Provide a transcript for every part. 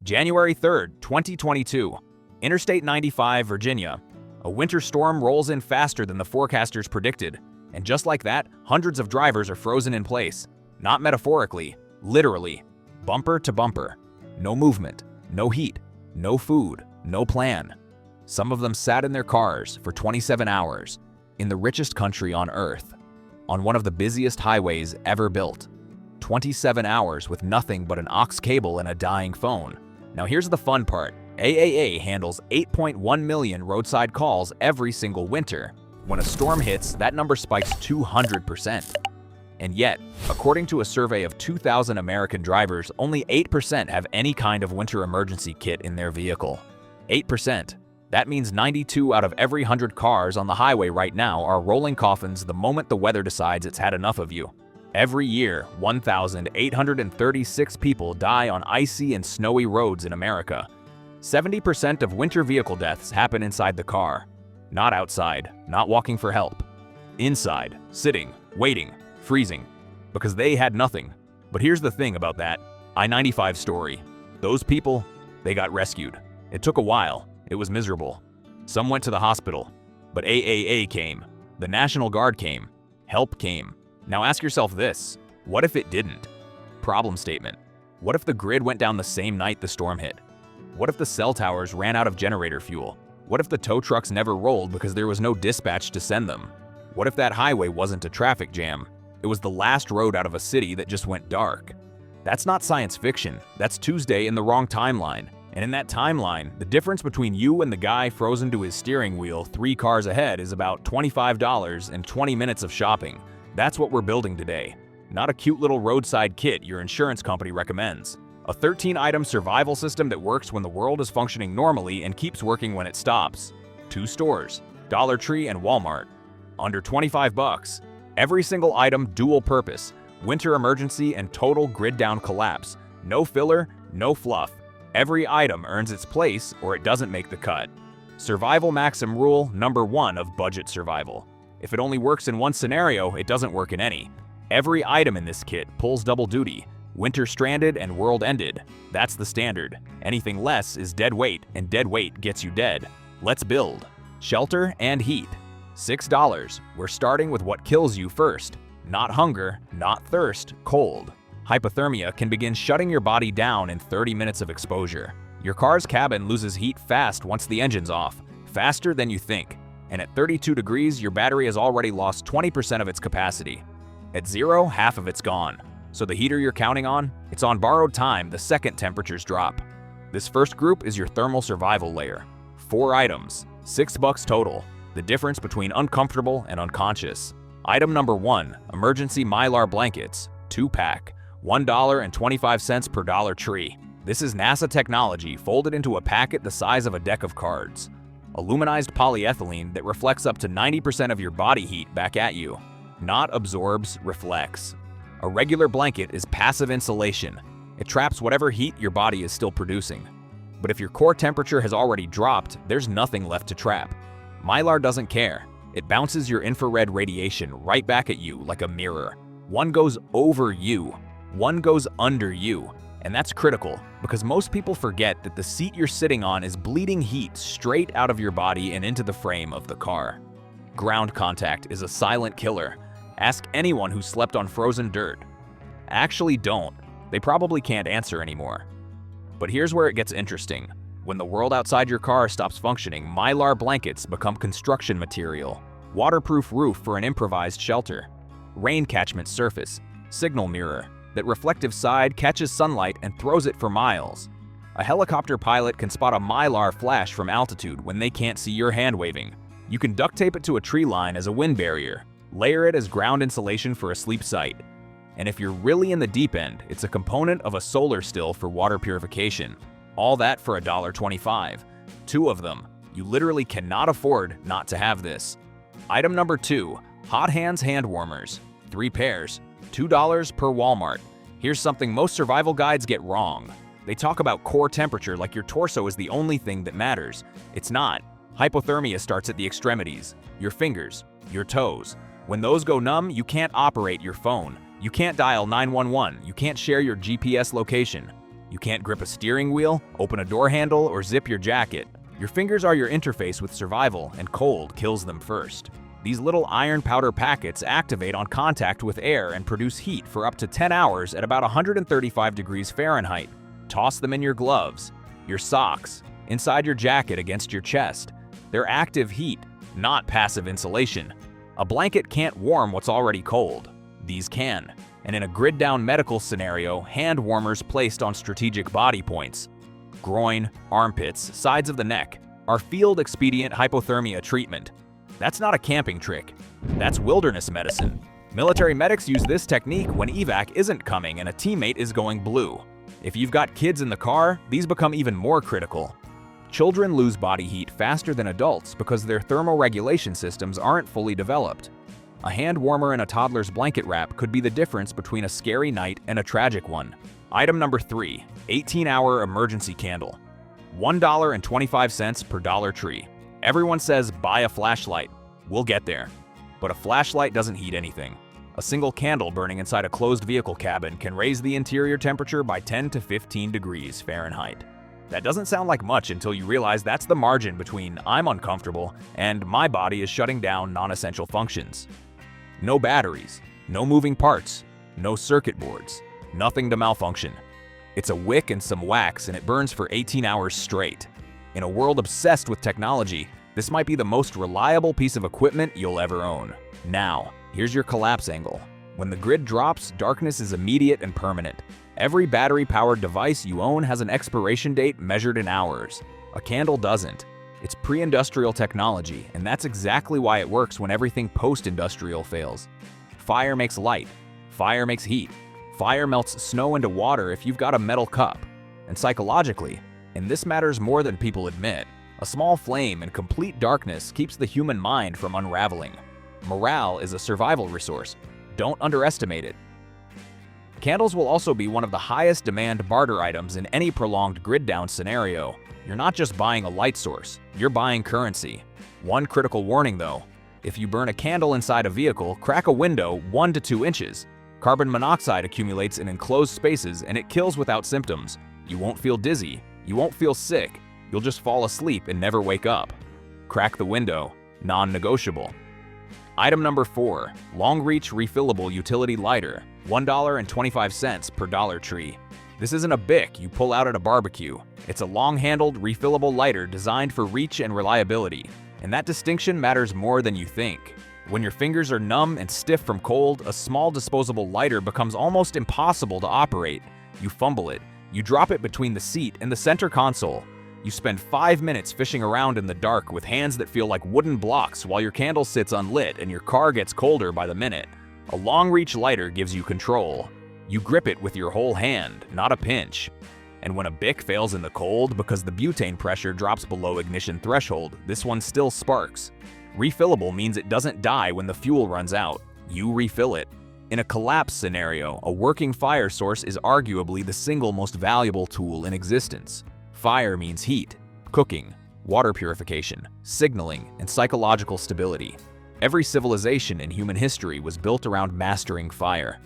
January 3rd, 2022. Interstate 95, Virginia. A winter storm rolls in faster than the forecasters predicted. And just like that, hundreds of drivers are frozen in place. Not metaphorically, literally. Bumper to bumper. No movement, no heat, no food, no plan. Some of them sat in their cars for 27 hours in the richest country on Earth, on one of the busiest highways ever built. 27 hours with nothing but an aux cable and a dying phone. Now here's the fun part. AAA handles 8.1 million roadside calls every single winter. When a storm hits, that number spikes 200%. And yet, according to a survey of 2,000 American drivers, only 8% have any kind of winter emergency kit in their vehicle. 8%. That means 92 out of every 100 cars on the highway right now are rolling coffins the moment the weather decides it's had enough of you. Every year, 1,836 people die on icy and snowy roads in America. 70% of winter vehicle deaths happen inside the car. Not outside, not walking for help. Inside, sitting, waiting, freezing, because they had nothing. But here's the thing about that I-95 story. Those people, they got rescued. It took a while. It was miserable. Some went to the hospital, but AAA came. The National Guard came. Help came. Now ask yourself this, what if it didn't? Problem statement. What if the grid went down the same night the storm hit? What if the cell towers ran out of generator fuel? What if the tow trucks never rolled because there was no dispatch to send them? What if that highway wasn't a traffic jam? It was the last road out of a city that just went dark. That's not science fiction. That's Tuesday in the wrong timeline. And in that timeline, the difference between you and the guy frozen to his steering wheel 3 cars ahead is about $25 and 20 minutes of shopping. That's what we're building today. Not a cute little roadside kit your insurance company recommends. A 13-item survival system that works when the world is functioning normally and keeps working when it stops. 2 stores, Dollar Tree and Walmart. Under 25 bucks. Every single item dual purpose, winter emergency and total grid down collapse. No filler, no fluff. Every item earns its place or it doesn't make the cut. Survival maxim rule number 1 of budget survival. If it only works in one scenario, it doesn't work in any. Every item in this kit pulls double duty. Winter stranded and world ended. That's the standard. Anything less is dead weight, and dead weight gets you dead. Let's build. Shelter and heat. $6. We're starting with what kills you first. Not hunger, not thirst, cold. Hypothermia can begin shutting your body down in 30 minutes of exposure. Your car's cabin loses heat fast once the engine's off, faster than you think. And at 32 degrees, your battery has already lost 20% of its capacity. At 0, half of it's gone. So the heater you're counting on, it's on borrowed time the second temperatures drop. This first group is your thermal survival layer. 4 items, $6 total, the difference between uncomfortable and unconscious. Item number 1, emergency Mylar blankets, 2-pack, $1.25 per Dollar Tree. This is NASA technology folded into a packet the size of a deck of cards. Aluminized polyethylene that reflects up to 90% of your body heat back at you. Not absorbs, reflects. A regular blanket is passive insulation. It traps whatever heat your body is still producing. But if your core temperature has already dropped, there's nothing left to trap. Mylar doesn't care. It bounces your infrared radiation right back at you like a mirror. One goes over you, one goes under you. And that's critical because most people forget that the seat you're sitting on is bleeding heat straight out of your body and into the frame of the car. Ground contact is a silent killer. Ask anyone who slept on frozen dirt. Actually don't. They probably can't answer anymore. But here's where it gets interesting. When the world outside your car stops functioning, Mylar blankets become construction material. Waterproof roof for an improvised shelter. Rain catchment surface. Signal mirror. That reflective side catches sunlight and throws it for miles. A helicopter pilot can spot a Mylar flash from altitude when they can't see your hand waving. You can duct tape it to a tree line as a wind barrier, layer it as ground insulation for a sleep site. And if you're really in the deep end, it's a component of a solar still for water purification. All that for $1.25. 2 of them. You literally cannot afford not to have this. Item number 2, Hot Hands hand warmers. 3 pairs. $2 per Walmart. Here's something most survival guides get wrong. They talk about core temperature like your torso is the only thing that matters. It's not. Hypothermia starts at the extremities, your fingers, your toes. When those go numb, you can't operate your phone. You can't dial 911. You can't share your GPS location. You can't grip a steering wheel, open a door handle, or zip your jacket. Your fingers are your interface with survival, and cold kills them first. These little iron powder packets activate on contact with air and produce heat for up to 10 hours at about 135 degrees Fahrenheit. Toss them in your gloves, your socks, inside your jacket against your chest. They're active heat, not passive insulation. A blanket can't warm what's already cold. These can. And in a grid-down medical scenario, hand warmers placed on strategic body points, groin, armpits, sides of the neck, are field-expedient hypothermia treatment. That's not a camping trick. That's wilderness medicine. Military medics use this technique when evac isn't coming and a teammate is going blue. If you've got kids in the car, these become even more critical. Children lose body heat faster than adults because their thermoregulation systems aren't fully developed. A hand warmer in a toddler's blanket wrap could be the difference between a scary night and a tragic one. Item number 3, 18-hour emergency candle. $1.25 per Dollar Tree. Everyone says buy a flashlight. We'll get there. But a flashlight doesn't heat anything. A single candle burning inside a closed vehicle cabin can raise the interior temperature by 10 to 15 degrees Fahrenheit. That doesn't sound like much until you realize that's the margin between I'm uncomfortable and my body is shutting down non-essential functions. No batteries, no moving parts, no circuit boards, nothing to malfunction. It's a wick and some wax and it burns for 18 hours straight. In a world obsessed with technology, this might be the most reliable piece of equipment you'll ever own. Now, here's your collapse angle. When the grid drops, darkness is immediate and permanent. Every battery-powered device you own has an expiration date measured in hours. A candle doesn't. It's pre-industrial technology, and that's exactly why it works when everything post-industrial fails. Fire makes light. Fire makes heat. Fire melts snow into water if you've got a metal cup. And psychologically, and this matters more than people admit, a small flame in complete darkness keeps the human mind from unraveling. Morale is a survival resource. Don't underestimate it. Candles will also be one of the highest demand barter items in any prolonged grid-down scenario. You're not just buying a light source, you're buying currency. One critical warning though, if you burn a candle inside a vehicle, crack a window 1 to 2 inches. Carbon monoxide accumulates in enclosed spaces and it kills without symptoms. You won't feel dizzy, you won't feel sick, you'll just fall asleep and never wake up. Crack the window, non-negotiable. Item number 4, long-reach refillable utility lighter, $1.25 per Dollar Tree. This isn't a Bic you pull out at a barbecue. It's a long-handled, refillable lighter designed for reach and reliability. And that distinction matters more than you think. When your fingers are numb and stiff from cold, a small disposable lighter becomes almost impossible to operate. You fumble it. You drop it between the seat and the center console. You spend 5 minutes fishing around in the dark with hands that feel like wooden blocks while your candle sits unlit and your car gets colder by the minute. A long-reach lighter gives you control. You grip it with your whole hand, not a pinch. And when a Bic fails in the cold because the butane pressure drops below ignition threshold, this one still sparks. Refillable means it doesn't die when the fuel runs out. You refill it. In a collapse scenario, a working fire source is arguably the single most valuable tool in existence. Fire means heat, cooking, water purification, signaling, and psychological stability. Every civilization in human history was built around mastering fire.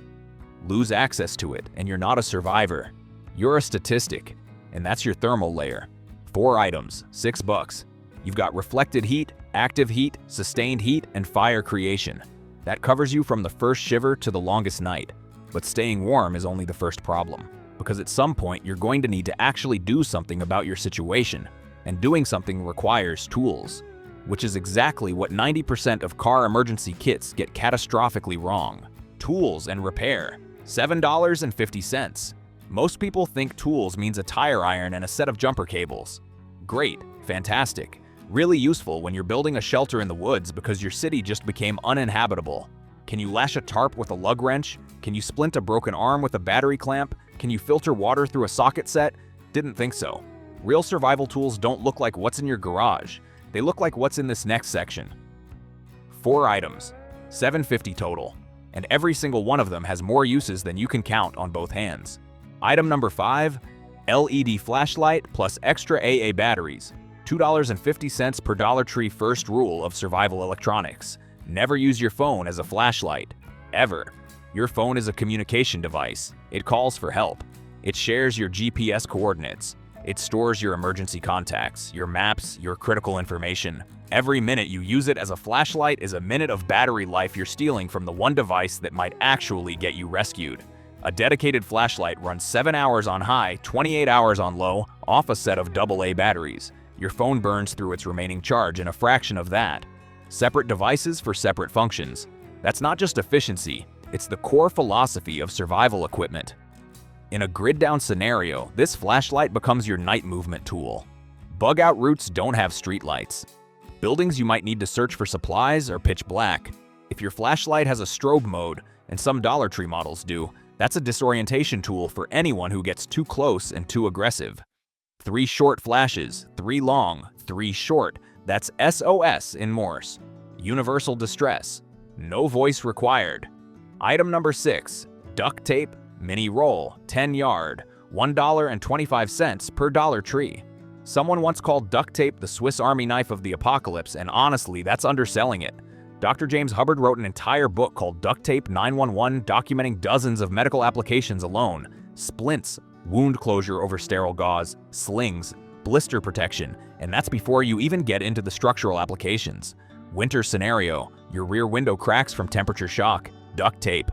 Lose access to it, and you're not a survivor. You're a statistic, and that's your thermal layer. 4 items, $6. You've got reflected heat, active heat, sustained heat, and fire creation. That covers you from the first shiver to the longest night. But staying warm is only the first problem, because at some point you're going to need to actually do something about your situation, and doing something requires tools, which is exactly what 90% of car emergency kits get catastrophically wrong. Tools and repair, $7.50. Most people think tools means a tire iron and a set of jumper cables. Great, fantastic, really useful when you're building a shelter in the woods because your city just became uninhabitable. Can you lash a tarp with a lug wrench? Can you splint a broken arm with a battery clamp? Can you filter water through a socket set? Didn't think so. Real survival tools don't look like what's in your garage. They look like what's in this next section. 4 items, $7.50 total, and every single one of them has more uses than you can count on both hands. Item number 5, LED flashlight plus extra AA batteries, $2.50 per Dollar Tree. First rule of survival electronics: never use your phone as a flashlight, ever. Your phone is a communication device. It calls for help. It shares your GPS coordinates. It stores your emergency contacts, your maps, your critical information. Every minute you use it as a flashlight is a minute of battery life you're stealing from the one device that might actually get you rescued. A dedicated flashlight runs 7 hours on high, 28 hours on low, off a set of AA batteries. Your phone burns through its remaining charge in a fraction of that. Separate devices for separate functions. That's not just efficiency, it's the core philosophy of survival equipment. In a grid-down scenario, this flashlight becomes your night movement tool. Bug-out routes don't have streetlights. Buildings you might need to search for supplies are pitch black. If your flashlight has a strobe mode, and some Dollar Tree models do, that's a disorientation tool for anyone who gets too close and too aggressive. 3 short flashes, 3 long, 3 short. That's SOS in Morse. Universal distress. No voice required. Item number 6. Duct tape, mini roll, 10 yard, $1.25 per Dollar Tree. Someone once called duct tape the Swiss Army knife of the apocalypse, and honestly, that's underselling it. Dr. James Hubbard wrote an entire book called Duct Tape 911, documenting dozens of medical applications alone. Splints, wound closure over sterile gauze, slings, blister protection, and that's before you even get into the structural applications. Winter scenario, your rear window cracks from temperature shock, duct tape.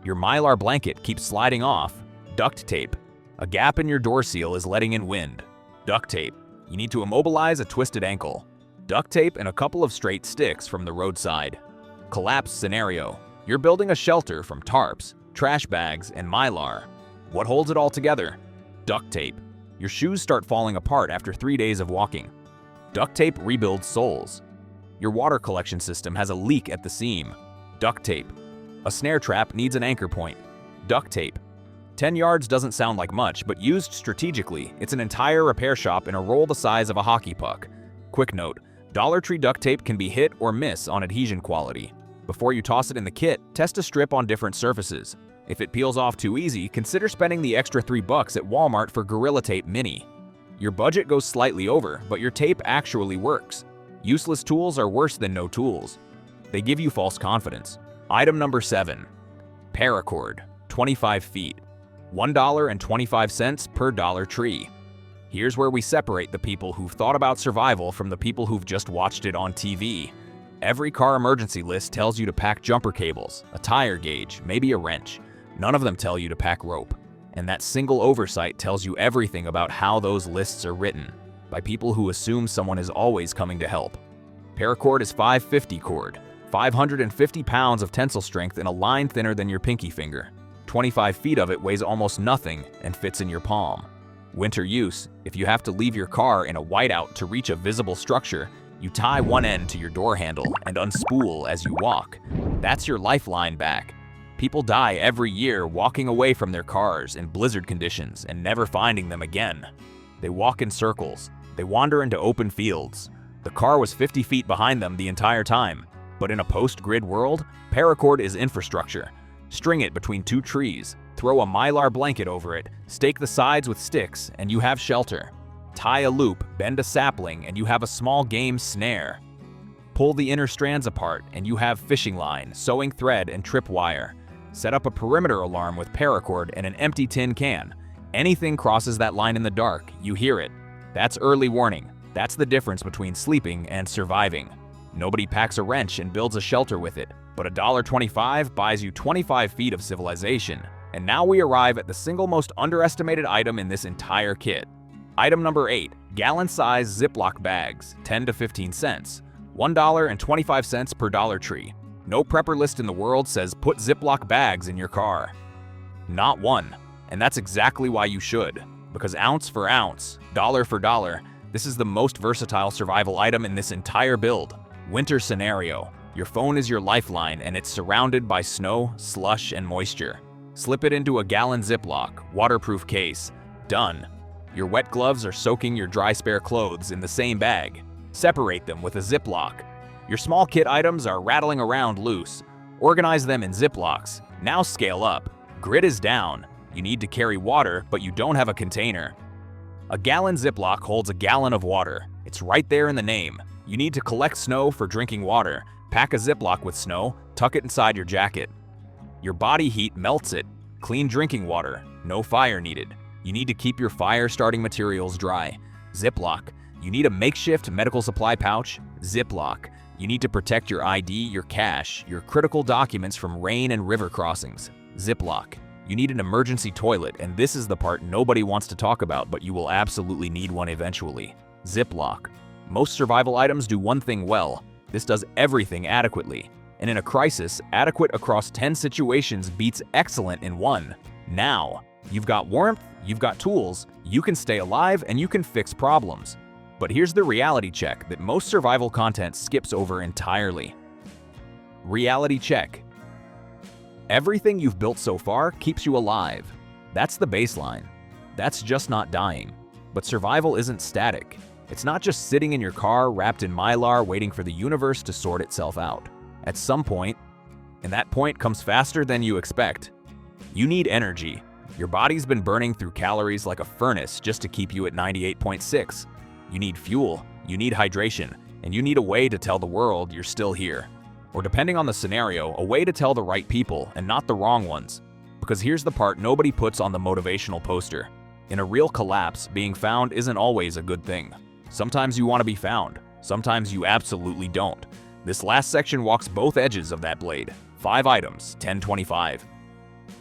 Your Mylar blanket keeps sliding off, duct tape. A gap in your door seal is letting in wind, duct tape. You need to immobilize a twisted ankle, duct tape and a couple of straight sticks from the roadside. Collapse scenario, you're building a shelter from tarps, trash bags, and Mylar. What holds it all together? Duct tape. Your shoes start falling apart after 3 days of walking. Duct tape rebuilds soles. Your water collection system has a leak at the seam. Duct tape. A snare trap needs an anchor point. Duct tape. 10 yards doesn't sound like much, but used strategically, it's an entire repair shop in a roll the size of a hockey puck. Quick note, Dollar Tree duct tape can be hit or miss on adhesion quality. Before you toss it in the kit, test a strip on different surfaces. If it peels off too easy, consider spending the extra $3 at Walmart for Gorilla Tape Mini. Your budget goes slightly over, but your tape actually works. Useless tools are worse than no tools. They give you false confidence. Item number 7. Paracord, 25 feet, $1.25 per Dollar Tree. Here's where we separate the people who've thought about survival from the people who've just watched it on TV. Every car emergency list tells you to pack jumper cables, a tire gauge, maybe a wrench. None of them tell you to pack rope. And that single oversight tells you everything about how those lists are written, by people who assume someone is always coming to help. Paracord is 550 cord, 550 pounds of tensile strength in a line thinner than your pinky finger. 25 feet of it weighs almost nothing and fits in your palm. Winter use, if you have to leave your car in a whiteout to reach a visible structure, you tie one end to your door handle and unspool as you walk. That's your lifeline back. People die every year walking away from their cars in blizzard conditions and never finding them again. They walk in circles. They wander into open fields. The car was 50 feet behind them the entire time. But in a post-grid world, paracord is infrastructure. String it between 2 trees, throw a Mylar blanket over it, stake the sides with sticks, and you have shelter. Tie a loop, bend a sapling, and you have a small game snare. Pull the inner strands apart, and you have fishing line, sewing thread, and tripwire. Set up a perimeter alarm with paracord and an empty tin can. Anything crosses that line in the dark, you hear it. That's early warning. That's the difference between sleeping and surviving. Nobody packs a wrench and builds a shelter with it, but $1.25 buys you 25 feet of civilization. And now we arrive at the single most underestimated item in this entire kit. Item number 8, gallon-size Ziploc bags, 10 to 15 cents, $1.25 per Dollar Tree. No prepper list in the world says put Ziploc bags in your car. Not one. And that's exactly why you should. Because ounce for ounce, dollar for dollar, this is the most versatile survival item in this entire build. Winter scenario. Your phone is your lifeline and it's surrounded by snow, slush, and moisture. Slip it into a gallon Ziploc, waterproof case. Done. Your wet gloves are soaking your dry spare clothes in the same bag. Separate them with a Ziploc. Your small kit items are rattling around loose. Organize them in Ziplocs. Now scale up. Grid is down. You need to carry water, but you don't have a container. A gallon Ziploc holds a gallon of water. It's right there in the name. You need to collect snow for drinking water. Pack a Ziploc with snow, tuck it inside your jacket. Your body heat melts it. Clean drinking water. No fire needed. You need to keep your fire-starting materials dry. Ziploc. You need a makeshift medical supply pouch. Ziploc. You need to protect your ID, your cash, your critical documents from rain and river crossings. Ziploc. You need an emergency toilet, and this is the part nobody wants to talk about, but you will absolutely need one eventually. Ziploc. Most survival items do one thing well. This does everything adequately. And in a crisis, adequate across 10 situations beats excellent in one. Now, you've got warmth, you've got tools, you can stay alive, and you can fix problems. But here's the reality check that most survival content skips over entirely. Reality check. Everything you've built so far keeps you alive. That's the baseline. That's just not dying. But survival isn't static. It's not just sitting in your car wrapped in Mylar waiting for the universe to sort itself out. At some point, and that point comes faster than you expect, you need energy. Your body's been burning through calories like a furnace just to keep you at 98.6. You need fuel, you need hydration, and you need a way to tell the world you're still here. Or depending on the scenario, a way to tell the right people and not the wrong ones. Because here's the part nobody puts on the motivational poster. In a real collapse, being found isn't always a good thing. Sometimes you want to be found, sometimes you absolutely don't. This last section walks both edges of that blade. 5 items, 1025.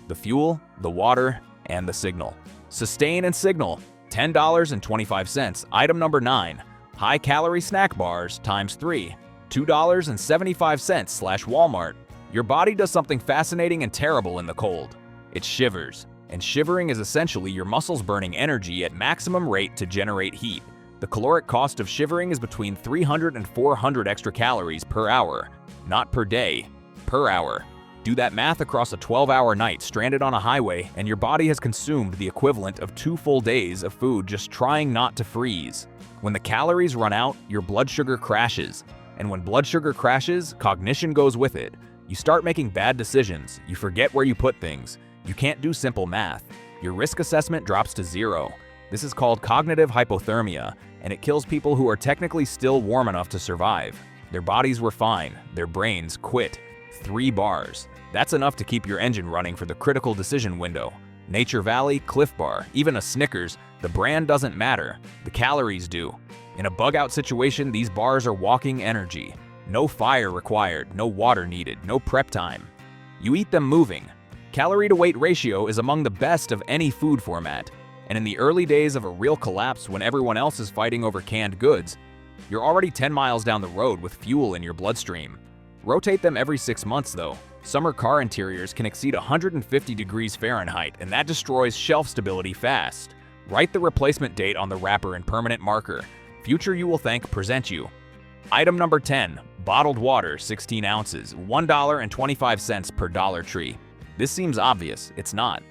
The fuel, the water, and the signal. Sustain and signal, $10.25. Item number 9, high-calorie snack bars times 3, $2.75/Walmart. Your body does something fascinating and terrible in the cold. It shivers, and shivering is essentially your muscles burning energy at maximum rate to generate heat. The caloric cost of shivering is between 300 and 400 extra calories per hour, not per day, per hour. Do that math across a 12-hour night stranded on a highway, and your body has consumed the equivalent of 2 full days of food just trying not to freeze. When the calories run out, your blood sugar crashes. And when blood sugar crashes, cognition goes with it. You start making bad decisions, you forget where you put things, you can't do simple math. Your risk assessment drops to 0. This is called cognitive hypothermia, and it kills people who are technically still warm enough to survive. Their bodies were fine, their brains quit. 3 bars. That's enough to keep your engine running for the critical decision window. Nature Valley, Cliff Bar, even a Snickers, the brand doesn't matter, the calories do. In a bug-out situation, these bars are walking energy. No fire required, no water needed, no prep time. You eat them moving. Calorie-to-weight ratio is among the best of any food format. And in the early days of a real collapse when everyone else is fighting over canned goods, you're already 10 miles down the road with fuel in your bloodstream. Rotate them every 6 months though. Summer car interiors can exceed 150 degrees Fahrenheit, and that destroys shelf stability fast. Write the replacement date on the wrapper in permanent marker. Future you will thank present you. Item number 10, bottled water, 16 ounces, $1.25 per Dollar Tree. This seems obvious, it's not.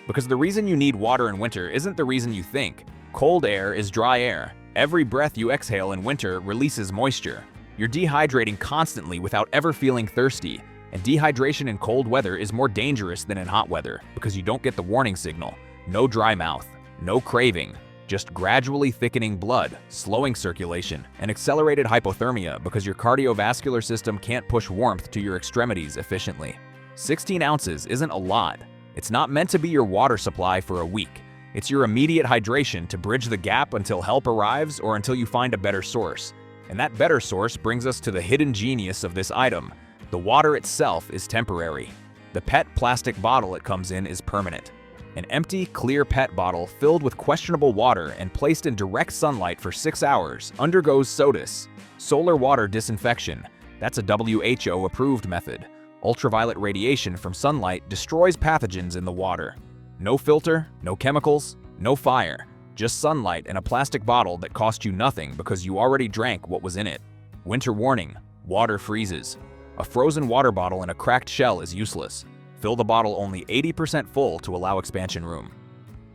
Because the reason you need water in winter isn't the reason you think. Cold air is dry air. Every breath you exhale in winter releases moisture. You're dehydrating constantly without ever feeling thirsty. And dehydration in cold weather is more dangerous than in hot weather because you don't get the warning signal. No dry mouth, no craving, just gradually thickening blood, slowing circulation, and accelerated hypothermia because your cardiovascular system can't push warmth to your extremities efficiently. 16 ounces isn't a lot. It's not meant to be your water supply for a week. It's your immediate hydration to bridge the gap until help arrives or until you find a better source. And that better source brings us to the hidden genius of this item. The water itself is temporary. The PET plastic bottle it comes in is permanent. An empty, clear PET bottle filled with questionable water and placed in direct sunlight for 6 hours undergoes SODIS, solar water disinfection. That's a WHO-approved method. Ultraviolet radiation from sunlight destroys pathogens in the water. No filter, no chemicals, no fire. Just sunlight and a plastic bottle that cost you nothing because you already drank what was in it. Winter warning, water freezes. A frozen water bottle in a cracked shell is useless. Fill the bottle only 80% full to allow expansion room.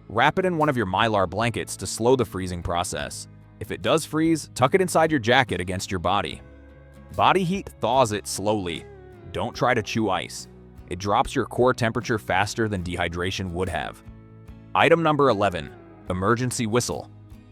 Wrap it in one of your Mylar blankets to slow the freezing process. If it does freeze, tuck it inside your jacket against your body. Body heat thaws it slowly. Don't try to chew ice. It drops your core temperature faster than dehydration would have. Item number 11, emergency whistle,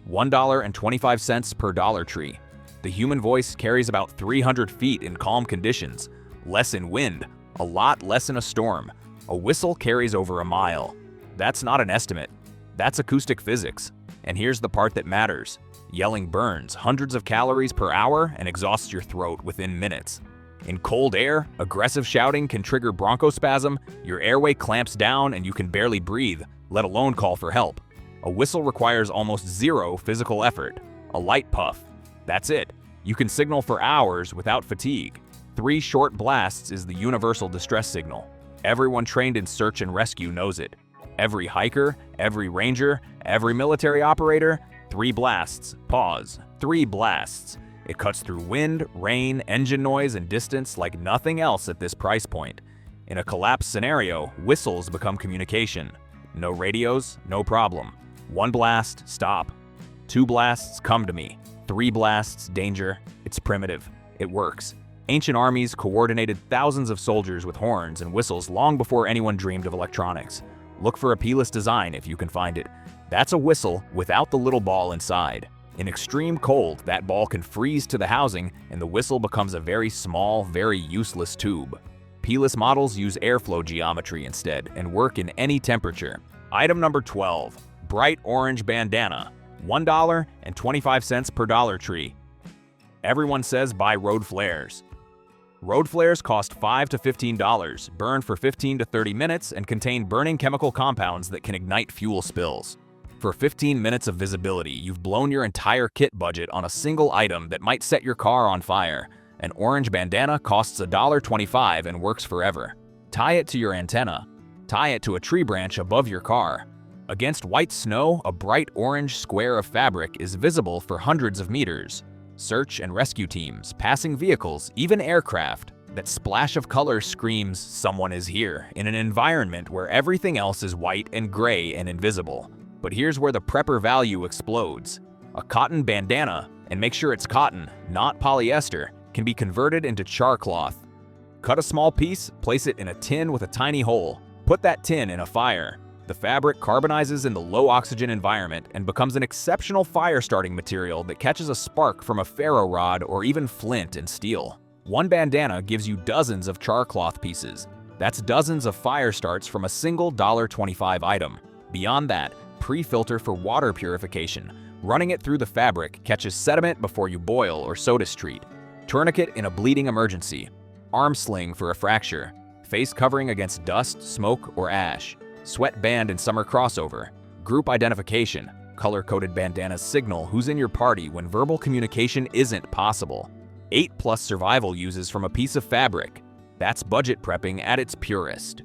$1.25 per Dollar Tree. The human voice carries about 300 feet in calm conditions, less in wind, a lot less in a storm. A whistle carries over a mile. That's not an estimate. That's acoustic physics. And here's the part that matters. Yelling burns hundreds of calories per hour and exhausts your throat within minutes. In cold air, aggressive shouting can trigger bronchospasm, your airway clamps down and you can barely breathe, let alone call for help. A whistle requires almost zero physical effort. A light puff. That's it. You can signal for hours without fatigue. 3 short blasts is the universal distress signal. Everyone trained in search and rescue knows it. Every hiker, every ranger, every military operator, 3 blasts, pause, 3 blasts. It cuts through wind, rain, engine noise, and distance like nothing else at this price point. In a collapse scenario, whistles become communication. No radios, no problem. 1 blast, stop. 2 blasts, come to me. 3 blasts, danger. It's primitive. It works. Ancient armies coordinated thousands of soldiers with horns and whistles long before anyone dreamed of electronics. Look for a P-less design if you can find it. That's a whistle without the little ball inside. In extreme cold, that ball can freeze to the housing and the whistle becomes a very small, very useless tube. P-less models use airflow geometry instead and work in any temperature. Item number 12. Bright orange bandana. $1.25 per Dollar Tree. Everyone says buy road flares. Road flares cost $5 to $15, burn for 15 to 30 minutes, and contain burning chemical compounds that can ignite fuel spills. For 15 minutes of visibility, you've blown your entire kit budget on a single item that might set your car on fire. An orange bandana costs $1.25 and works forever. Tie it to your antenna. Tie it to a tree branch above your car. Against white snow, a bright orange square of fabric is visible for hundreds of meters. Search and rescue teams, passing vehicles, even aircraft. That splash of color screams, someone is here, in an environment where everything else is white and gray and invisible. But here's where the prepper value explodes. A cotton bandana, and make sure it's cotton, not polyester, can be converted into char cloth. Cut a small piece, place it in a tin with a tiny hole. Put that tin in a fire. The fabric carbonizes in the low-oxygen environment and becomes an exceptional fire-starting material that catches a spark from a ferro rod or even flint and steel. 1 bandana gives you dozens of char cloth pieces. That's dozens of fire starts from a single $1.25 item. Beyond that, pre-filter for water purification. Running it through the fabric catches sediment before you boil or soda treat. Tourniquet in a bleeding emergency. Arm sling for a fracture. Face covering against dust, smoke, or ash. Sweat band in summer crossover. Group identification. Color-coded bandanas signal who's in your party when verbal communication isn't possible. 8+ survival uses from a piece of fabric. That's budget prepping at its purest.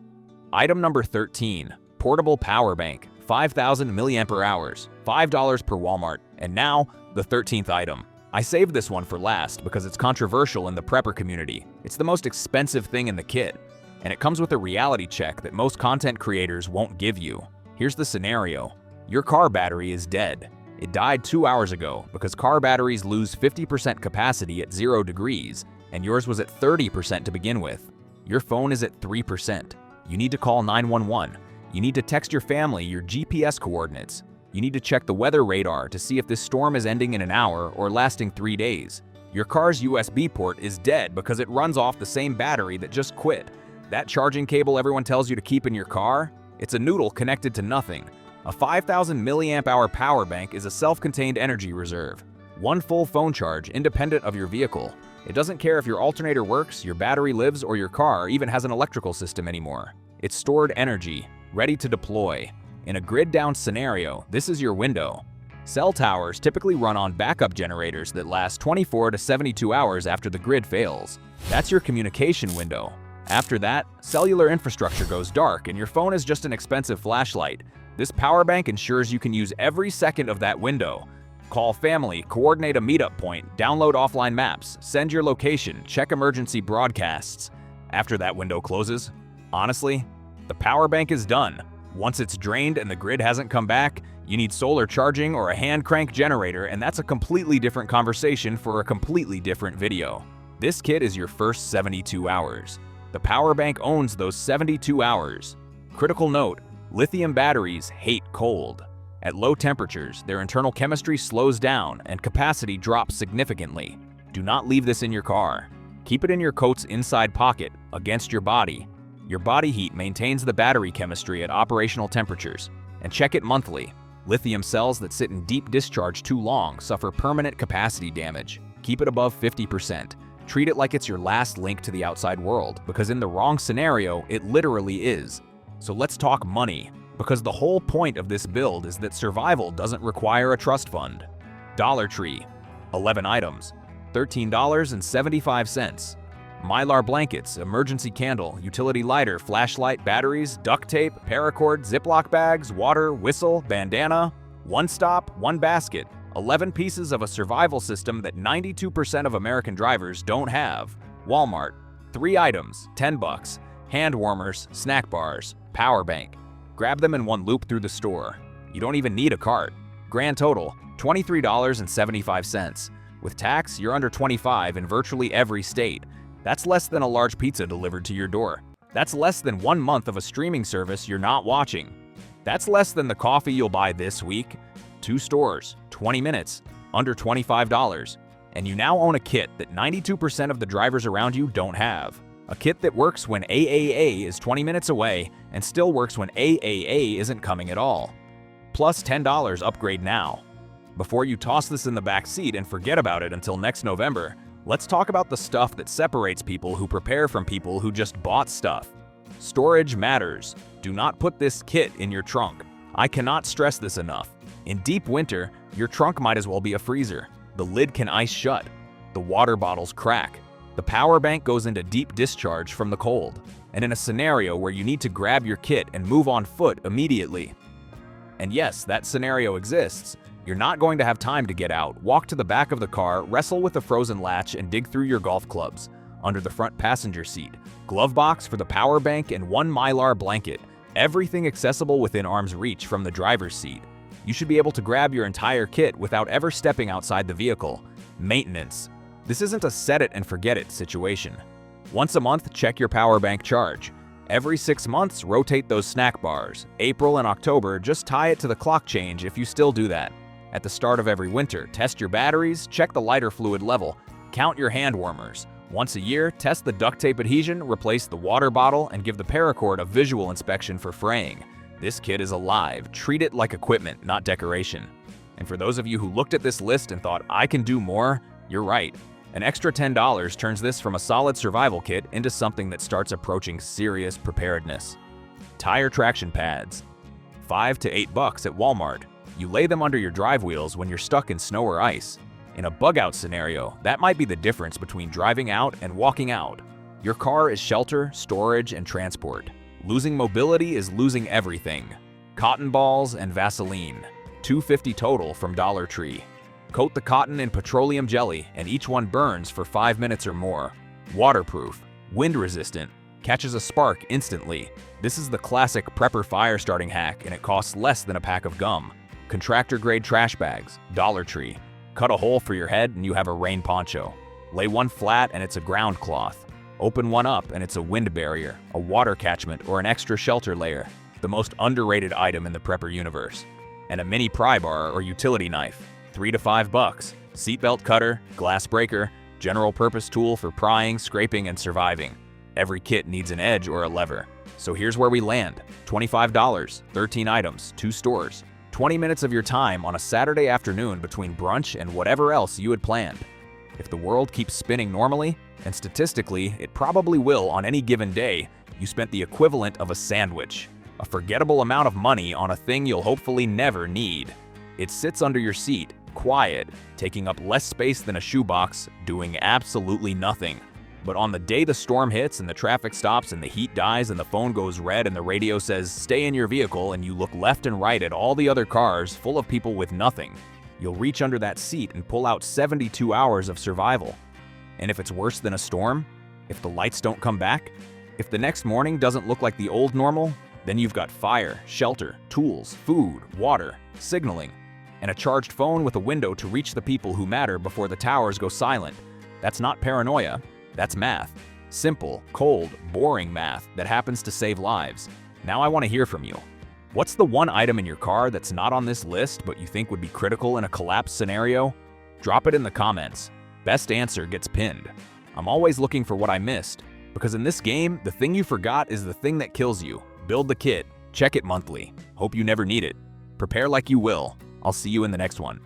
Item number 13. Portable power bank. 5,000 milliamp hours. $5 per Walmart. And now, the 13th item. I saved this one for last because it's controversial in the prepper community. It's the most expensive thing in the kit. And it comes with a reality check that most content creators won't give you. Here's the scenario. Your car battery is dead. It died 2 hours ago because car batteries lose 50% capacity at 0 degrees, and yours was at 30% to begin with. Your phone is at 3%. You need to call 911. You need to text your family your GPS coordinates. You need to check the weather radar to see if this storm is ending in an hour or lasting 3 days. Your car's USB port is dead because it runs off the same battery that just quit. That charging cable everyone tells you to keep in your car? It's a noodle connected to nothing. A 5,000 milliamp hour power bank is a self-contained energy reserve. 1 full phone charge independent of your vehicle. It doesn't care if your alternator works, your battery lives, or your car even has an electrical system anymore. It's stored energy, ready to deploy. In a grid-down scenario, this is your window. Cell towers typically run on backup generators that last 24 to 72 hours after the grid fails. That's your communication window. After that, cellular infrastructure goes dark and your phone is just an expensive flashlight. This power bank ensures you can use every second of that window. Call family, coordinate a meetup point, download offline maps, send your location, check emergency broadcasts. After that window closes, honestly, the power bank is done. Once it's drained and the grid hasn't come back, you need solar charging or a hand crank generator, and that's a completely different conversation for a completely different video. This kit is your first 72 hours. The power bank owns those 72 hours. Critical note, lithium batteries hate cold. At low temperatures, their internal chemistry slows down and capacity drops significantly. Do not leave this in your car. Keep it in your coat's inside pocket, against your body. Your body heat maintains the battery chemistry at operational temperatures. And check it monthly. Lithium cells that sit in deep discharge too long suffer permanent capacity damage. Keep it above 50%. Treat it like it's your last link to the outside world, because in the wrong scenario, it literally is. So let's talk money, because the whole point of this build is that survival doesn't require a trust fund. Dollar Tree, 11 items, $13.75. Mylar blankets, emergency candle, utility lighter, flashlight, batteries, duct tape, paracord, Ziploc bags, water, whistle, bandana, one stop, one basket. 11 pieces of a survival system that 92% of American drivers don't have. Walmart, 3 items, $10. Hand warmers, snack bars, power bank. Grab them in one loop through the store. You don't even need a cart. Grand total, $23.75. With tax, you're under $25 in virtually every state. That's less than a large pizza delivered to your door. That's less than 1 month of a streaming service you're not watching. That's less than the coffee you'll buy this week. 2 stores, 20 minutes, under $25. And you now own a kit that 92% of the drivers around you don't have. A kit that works when AAA is 20 minutes away and still works when AAA isn't coming at all. Plus $10 upgrade now. Before you toss this in the back seat and forget about it until next November, let's talk about the stuff that separates people who prepare from people who just bought stuff. Storage matters. Do not put this kit in your trunk. I cannot stress this enough. In deep winter, your trunk might as well be a freezer. The lid can ice shut. The water bottles crack. The power bank goes into deep discharge from the cold. And in a scenario where you need to grab your kit and move on foot immediately. And yes, that scenario exists. You're not going to have time to get out, walk to the back of the car, wrestle with the frozen latch, and dig through your golf clubs. Under the front passenger seat, glove box for the power bank and 1 Mylar blanket. Everything accessible within arm's reach from the driver's seat. You should be able to grab your entire kit without ever stepping outside the vehicle. Maintenance. This isn't a set it and forget it situation. Once a month, check your power bank charge. Every 6 months, rotate those snack bars. April and October, just tie it to the clock change if you still do that. At the start of every winter, test your batteries, check the lighter fluid level, count your hand warmers. Once a year, test the duct tape adhesion, replace the water bottle, and give the paracord a visual inspection for fraying. This kit is alive. Treat it like equipment, not decoration. And for those of you who looked at this list and thought, I can do more, you're right. An extra $10 turns this from a solid survival kit into something that starts approaching serious preparedness. Tire traction pads. $5 to $8 at Walmart. You lay them under your drive wheels when you're stuck in snow or ice. In a bug-out scenario, that might be the difference between driving out and walking out. Your car is shelter, storage, and transport. Losing mobility is losing everything. Cotton balls and Vaseline. $2.50 total from Dollar Tree. Coat the cotton in petroleum jelly and each one burns for 5 minutes or more. Waterproof, wind-resistant, catches a spark instantly. This is the classic prepper fire starting hack and it costs less than a pack of gum. Contractor-grade trash bags, Dollar Tree. Cut a hole for your head and you have a rain poncho. Lay one flat and it's a ground cloth. Open one up and it's a wind barrier, a water catchment, or an extra shelter layer. The most underrated item in the prepper universe. And a mini pry bar or utility knife, $3 to $5. Seatbelt cutter, glass breaker, general purpose tool for prying, scraping, and surviving. Every kit needs an edge or a lever. So here's where we land. $25, 13 items, 2 stores. 20 minutes of your time on a Saturday afternoon between brunch and whatever else you had planned. If the world keeps spinning normally, and statistically, it probably will on any given day, you spent the equivalent of a sandwich. A forgettable amount of money on a thing you'll hopefully never need. It sits under your seat, quiet, taking up less space than a shoebox, doing absolutely nothing. But on the day the storm hits and the traffic stops and the heat dies and the phone goes red and the radio says, stay in your vehicle, and you look left and right at all the other cars full of people with nothing, you'll reach under that seat and pull out 72 hours of survival. And if it's worse than a storm, if the lights don't come back, if the next morning doesn't look like the old normal, then you've got fire, shelter, tools, food, water, signaling, and a charged phone with a window to reach the people who matter before the towers go silent. That's not paranoia. That's math. Simple, cold, boring math that happens to save lives. Now I want to hear from you. What's the one item in your car that's not on this list but you think would be critical in a collapse scenario? Drop it in the comments. Best answer gets pinned. I'm always looking for what I missed. Because in this game, the thing you forgot is the thing that kills you. Build the kit. Check it monthly. Hope you never need it. Prepare like you will. I'll see you in the next one.